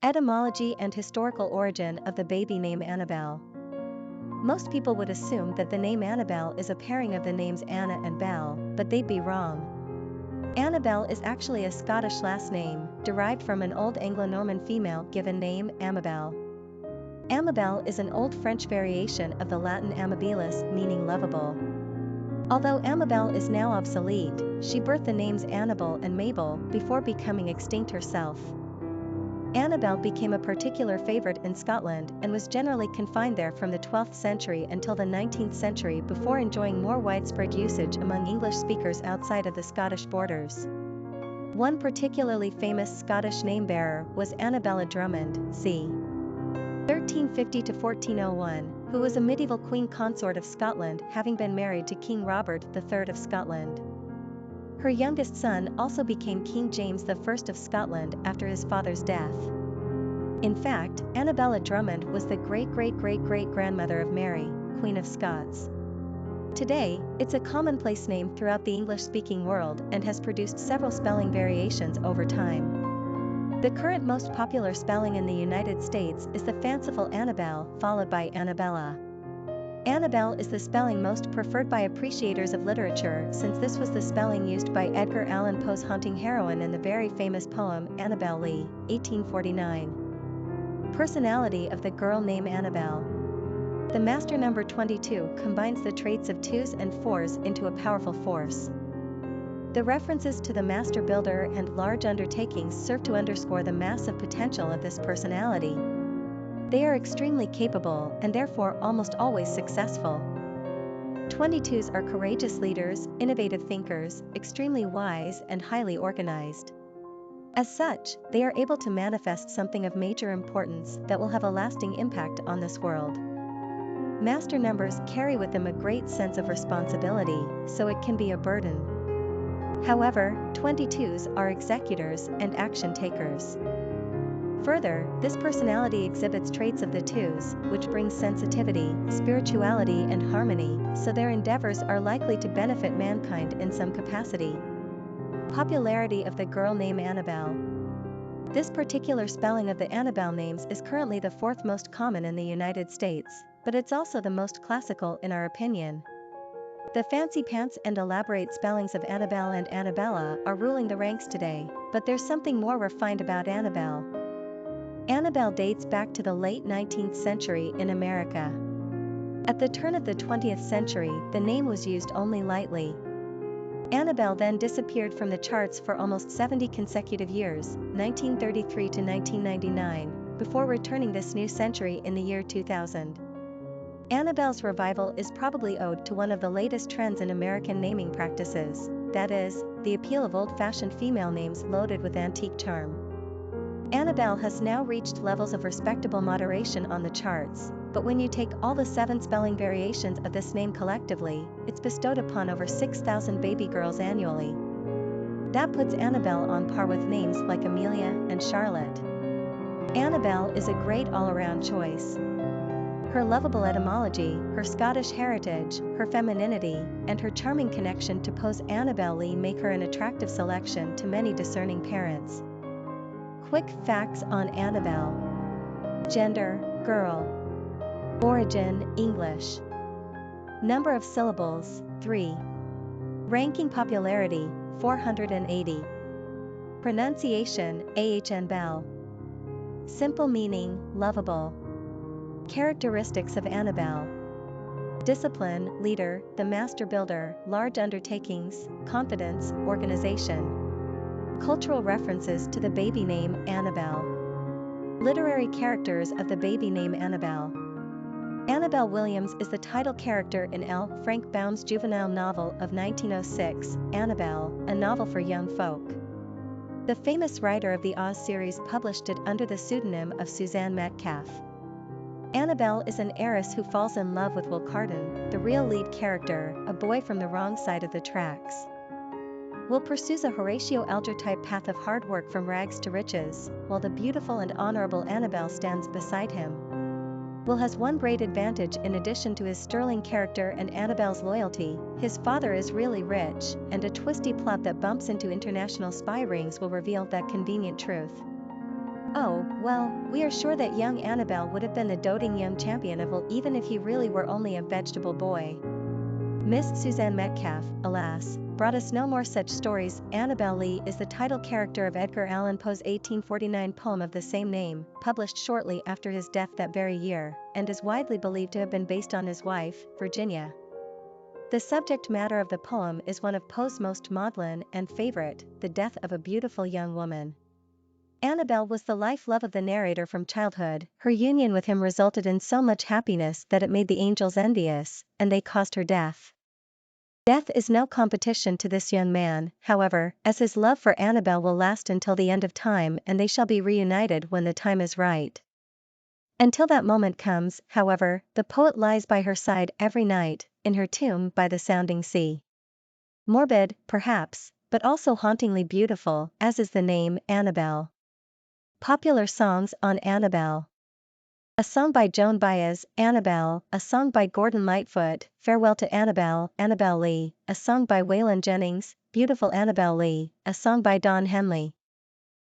Etymology and historical origin of the baby name Annabel. Most people would assume that the name Annabel is a pairing of the names Anna and Belle, but they'd be wrong. Annabel is actually a Scottish last name, derived from an old Anglo-Norman female given name, Amabel. Amabel is an old French variation of the Latin amabilis, meaning lovable. Although Amabel is now obsolete, she birthed the names Annabel and Mabel before becoming extinct herself. Annabel became a particular favorite in Scotland and was generally confined there from the 12th century until the 19th century before enjoying more widespread usage among English speakers outside of the Scottish borders. One particularly famous Scottish name-bearer was Annabella Drummond, c. 1350 to 1401, who was a medieval queen consort of Scotland, having been married to King Robert III of Scotland. Her youngest son also became King James I of Scotland after his father's death. In fact, Annabella Drummond was the great-great-great-great-grandmother of Mary, Queen of Scots. Today, it's a commonplace name throughout the English-speaking world and has produced several spelling variations over time. The current most popular spelling in the United States is the fanciful Annabel, followed by Annabella. Annabel is the spelling most preferred by appreciators of literature since this was the spelling used by Edgar Allan Poe's haunting heroine in the very famous poem Annabel Lee, 1849. Personality of the girl named Annabel. The master number 22 combines the traits of 2s and 4s into a powerful force. The references to the master builder and large undertakings serve to underscore the massive potential of this personality. They are extremely capable and therefore almost always successful. 22s are courageous leaders, innovative thinkers, extremely wise and highly organized. As such, they are able to manifest something of major importance that will have a lasting impact on this world. Master numbers carry with them a great sense of responsibility, so it can be a burden. However, 22s are executors and action takers. Further, this personality exhibits traits of the 2s, which brings sensitivity, spirituality and harmony, so their endeavors are likely to benefit mankind in some capacity. Popularity of the girl named Annabel. This particular spelling of the Annabel names is currently the 4th most common in the United States, but it's also the most classical in our opinion. The fancy pants and elaborate spellings of Annabel and Annabella are ruling the ranks today, but there's something more refined about Annabel. Annabel dates back to the late 19th century in America. At the turn of the 20th century, the name was used only lightly. Annabel then disappeared from the charts for almost 70 consecutive years, 1933 to 1999, before returning this new century in the year 2000. Annabel's revival is probably owed to one of the latest trends in American naming practices, that is, the appeal of old-fashioned female names loaded with antique charm. Annabel has now reached levels of respectable moderation on the charts, but when you take all the 7 spelling variations of this name collectively, it's bestowed upon over 6,000 baby girls annually. That puts Annabel on par with names like Amelia and Charlotte. Annabel is a great all-around choice. Her lovable etymology, her Scottish heritage, her femininity, and her charming connection to Poe's Annabel Lee make her an attractive selection to many discerning parents. Quick facts on Annabel. Gender, girl. Origin, English. Number of syllables, 3. Ranking popularity, 480. Pronunciation, Anabel. Simple meaning, lovable. Characteristics of Annabel. Discipline, leader, the master builder, large undertakings, confidence, organization. Cultural references to the baby name Annabel. Literary characters of the baby name Annabel. Annabel Williams is the title character in L. Frank Baum's juvenile novel of 1906, Annabel, a novel for young folk. The famous writer of the Oz series published it under the pseudonym of Suzanne Metcalf. Annabel is an heiress who falls in love with Will Carden, the real lead character, a boy from the wrong side of the tracks. Will pursues a Horatio Alger-type path of hard work from rags to riches, while the beautiful and honorable Annabel stands beside him. Will has one great advantage in addition to his sterling character and Annabel's loyalty: his father is really rich, and a twisty plot that bumps into international spy rings will reveal that convenient truth. Oh, well, we are sure that young Annabel would have been the doting young champion of all even if he really were only a vegetable boy. Miss Suzanne Metcalf, alas, brought us no more such stories. Annabel Lee is the title character of Edgar Allan Poe's 1849 poem of the same name, published shortly after his death that very year, and is widely believed to have been based on his wife, Virginia. The subject matter of the poem is one of Poe's most maudlin and favorite, the death of a beautiful young woman. Annabel was the life love of the narrator from childhood. Her union with him resulted in so much happiness that it made the angels envious, and they caused her death. Death is no competition to this young man, however, as his love for Annabel will last until the end of time and they shall be reunited when the time is right. Until that moment comes, however, the poet lies by her side every night, in her tomb by the sounding sea. Morbid, perhaps, but also hauntingly beautiful, as is the name, Annabel. Popular songs on Annabel. A song by Joan Baez, Annabel, a song by Gordon Lightfoot, Farewell to Annabel, Annabel Lee, a song by Waylon Jennings, Beautiful Annabel Lee, a song by Don Henley,